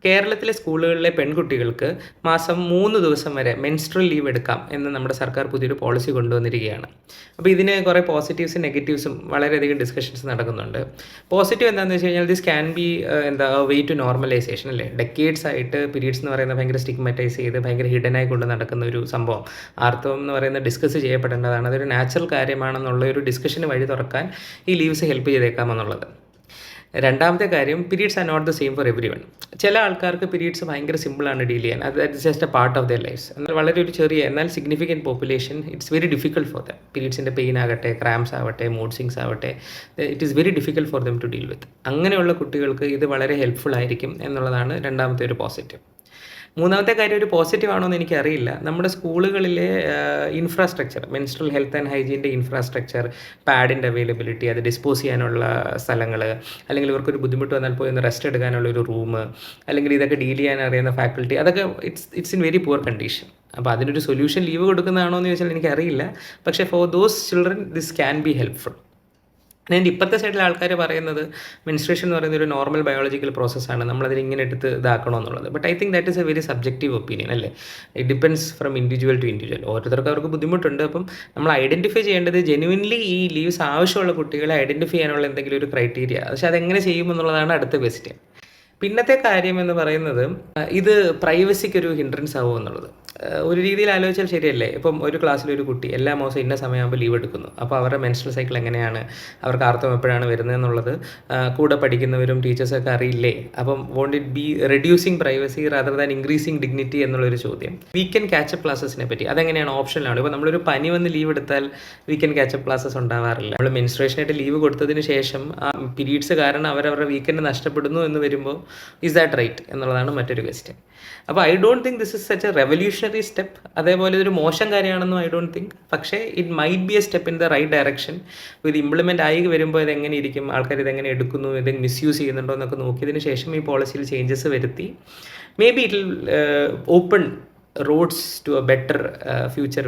കേരളത്തിലെ സ്കൂളുകളിലെ പെൺകുട്ടികൾക്ക് മാസം 3 ദിവസം വരെ മെൻസ്ട്രൽ ലീവ് എടുക്കാം എന്ന് നമ്മുടെ സർക്കാർ പുതിയൊരു പോളിസി കൊണ്ടുവന്നിരിക്കുകയാണ്. അപ്പോൾ ഇതിന് കുറേ പോസിറ്റീവ്സും നെഗറ്റീവ്സും വളരെയധികം ഡിസ്കഷൻസ് നടക്കുന്നുണ്ട്. പോസിറ്റീവ് എന്താണെന്ന് വെച്ച് കഴിഞ്ഞാൽ this can be way to normalisation അല്ലേ. ഡെക്കേഡ്സ് ആയിട്ട് പീരീഡ്സ് എന്ന് പറയുന്നത് ഭയങ്കര സ്റ്റിഗ്മറ്റൈസ് ചെയ്ത് ഭയങ്കര ഹിഡനായി കൊണ്ട് നടക്കുന്ന ഒരു സംഭവം. ആർത്തവം എന്ന് പറയുന്നത് ഡിസ്കസ് ചെയ്യപ്പെടേണ്ടതാണ്. അതൊരു നാച്ചുറൽ കാര്യമാണെന്നുള്ള ഒരു ഡിസ്കഷന് വഴി തുറക്കാൻ ഈ ലീവ്സ് ഹെൽപ്പ് ചെയ്തേക്കാമെന്നുള്ളത്. രണ്ടാമത്തെ കാര്യം, periods are not the same for everyone. ചില ആൾക്കാർക്ക് പീരീഡ്സ് ഭയങ്കര സിമ്പിളാണ് ഡീൽ ചെയ്യാൻ. That just a part of their lives. എന്നാൽ വളരെ ഒരു ചെറിയ എന്നാൽ significant population it's very difficult for them. പീരീഡ്സിൻ്റെ പെയിൻ ആകട്ടെ, ക്രാംസ് ആവട്ടെ, മൂഡ് സ്വിങ്സ് ആവട്ടെ, it is very difficult for them to deal with. അങ്ങനെയുള്ള കുട്ടികൾക്ക് ഇത് വളരെ ഹെൽപ്ഫുൾ ആയിരിക്കും എന്നുള്ളതാണ് രണ്ടാമത്തെ ഒരു പോസിറ്റീവ്. മൂന്നാമത്തെ കാര്യം ഒരു പോസിറ്റീവ് ആണോ എന്ന് എനിക്കറിയില്ല. നമ്മുടെ സ്കൂളുകളിലെ ഇൻഫ്രാസ്ട്രക്ചർ, മെൻസ്ട്രൽ ഹെൽത്ത് ആൻഡ് ഹൈജീൻ്റെ ഇൻഫ്രാസ്ട്രക്ചർ, പാഡിൻ്റെ അവൈലബിലിറ്റി, അത് ഡിസ്പോസ് ചെയ്യാനുള്ള സ്ഥലങ്ങൾ, അല്ലെങ്കിൽ ഇവർക്കൊരു ബുദ്ധിമുട്ട് വന്നാൽ പോയി ഒന്ന് റെസ്റ്റ് എടുക്കാനുള്ള ഒരു റൂം, അല്ലെങ്കിൽ ഇതൊക്കെ ഡീൽ ചെയ്യാൻ അറിയുന്ന ഫാക്കൽറ്റി, അതൊക്കെ it's in very poor condition. അപ്പോൾ അതിനൊരു സൊല്യൂഷൻ ലീവ് കൊടുക്കുന്നതാണോ എന്ന് ചോദിച്ചാൽ എനിക്കറിയില്ല. പക്ഷേ for those children this can B helpful. എൻ്റെ ഇപ്പോഴത്തെ സൈഡിലെ ആൾക്കാർ പറയുന്നത് മെൻസ്ട്രേഷൻ എന്ന് പറയുന്നത് ഒരു നോർമൽ ബയോളജിക്കൽ പ്രോസസ്സാണ്, നമ്മളതിന് ഇങ്ങനെ എടുത്ത് ഇതാക്കണമെന്നുള്ളത്. But I think that is a very subjective opinion അല്ലേ. It depends from individual to individual. ഓരോരുത്തർക്ക് അവർക്ക് ബുദ്ധിമുട്ടുണ്ട്. അപ്പം നമ്മൾ ഐഡൻറ്റിഫൈ ചെയ്യേണ്ടത് ജെനുവിൻലി ഈ ലീവ്സ് ആവശ്യമുള്ള കുട്ടികളെ ഐഡൻറ്റിഫൈ ചെയ്യാനുള്ള എന്തെങ്കിലും ഒരു ക്രൈറ്റീരിയ. പക്ഷേ അതെങ്ങനെ ചെയ്യുമെന്നുള്ളതാണ് അടുത്ത ക്വസ്റ്റ്യൻ. പിന്നത്തെ കാര്യം എന്ന് പറയുന്നത് ഇത് പ്രൈവസിക്കൊരു ഹിൻഡ്രൻസ് ആവുമോ എന്നുള്ളത്. ഒരു രീതിയിൽ ആലോചിച്ചാൽ ശരിയല്ലേ. ഇപ്പം ഒരു ക്ലാസ്സിലൊരു കുട്ടി എല്ലാ മാസവും ഇന്ന സമയമാകുമ്പോൾ ലീവ് എടുക്കുന്നു. അപ്പോൾ അവരുടെ മെൻസ്ട്രൽ സൈക്കിൾ എങ്ങനെയാണ്, അവർക്ക് ആർത്തവം എപ്പോഴാണ് വരുന്നതെന്നുള്ളത് കൂടെ പഠിക്കുന്നവരും ടീച്ചേഴ്സൊക്കെ അറിയില്ലേ. അപ്പം want it be reducing privacy rather than increasing dignity എന്നുള്ളൊരു ചോദ്യം. വീക്കെൻഡ് ക്യാച്ചപ്പ് ക്ലാസ്സസിനെ പറ്റി അതെങ്ങനെയാണ്, ഓപ്ഷനിലാണ്. ഇപ്പോൾ നമ്മളൊരു പനി വന്ന് ലീവ് എടുത്താൽ വീക്കെൻഡ് ക്യാച്ചപ്പ് ക്ലാസ്സസ് ഉണ്ടാവാറില്ല. നമ്മൾ മെൻസ്ട്രേഷനായിട്ട് ലീവ് കൊടുത്തതിന് ശേഷം ആ പീരീഡ്സ് കാരണം അവരവരുടെ വീക്കെൻഡ് നഷ്ടപ്പെടുന്നു എന്ന് വരുമ്പോൾ ഈസ് ദാറ്റ് റൈറ്റ് എന്നുള്ളതാണ് മറ്റൊരു ക്വസ്റ്റ്യൻ. അപ്പോൾ I don't think this is such a revolutionary step. അതേപോലെ ഇതൊരു മോശം കാര്യമാണെന്നും ഐ ഡോണ്ട് തിങ്ക്. പക്ഷേ it might be a step in the right direction. ഇത് ഇംപ്ലിമെൻ്റ് ആയി വരുമ്പോൾ ഇതെങ്ങനെ ഇരിക്കും, ആൾക്കാർ ഇതെങ്ങനെ എടുക്കുന്നു, ഇതെങ്ങനെ മിസ്യൂസ് ചെയ്യുന്നുണ്ടോ എന്നൊക്കെ നോക്കിയതിന് ശേഷം ഈ പോളിസിയിൽ ചേഞ്ചസ് വരുത്തി maybe it will open roads to a better future.